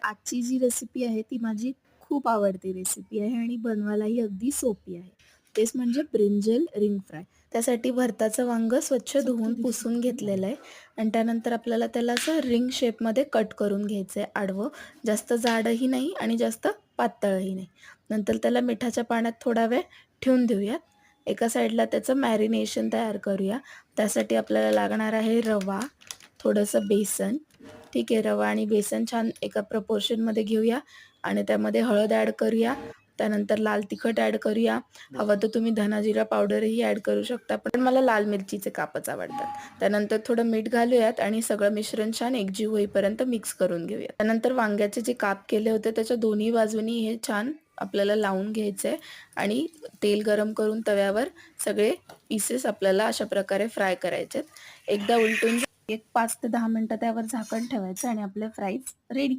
आजची जी रेसिपी आहे ती माझी खूप आवडती रेसिपी आहे आणि बनवायलाही अगदी सोपी आहे. तेच म्हणजे ब्रिंजल रिंग फ्राय. त्यासाठी भरताचं वांगं स्वच्छ धुवून पुसून घेतलेलं आहे आणि त्यानंतर आपल्याला त्याला असं रिंग शेपमध्ये कट करून घ्यायचं आहे आडवं. जास्त जाडही नाही आणि जास्त पातळही नाही. नंतर त्याला मिठाच्या पाण्यात थोडा वेळ ठेवून देऊयात. एका साईडला त्याचं मॅरिनेशन तयार करूया. त्यासाठी आपल्याला लागणार आहे रवा, थोडंसं बेसन. ठीक आहे, रवा आणि बेसन छान एका प्रपोर्शनमध्ये घेऊया आणि त्यामध्ये हळद ॲड करूया. त्यानंतर लाल तिखट ॲड करूया. हवं तर तुम्ही धना जिरा पावडरही ॲड करू शकता, पण मला लाल मिरचीचे कापच आवडतात. त्यानंतर थोडं मीठ घालूयात आणि सगळं मिश्रण छान एकजीव होईपर्यंत मिक्स करून घेऊया. त्यानंतर वांग्याचे जे काप केले होते त्याच्या दोन्ही बाजूनी हे छान आपल्याला लावून घ्यायचं आहे आणि तेल गरम करून तव्यावर सगळे पीसेस आपल्याला अशा प्रकारे फ्राय करायचे आहेत. एकदा उलटून एक 5 ते 10 मिनिटं त्यावर झाकण ठेवायचं आणि आपले फ्राईज रेडी.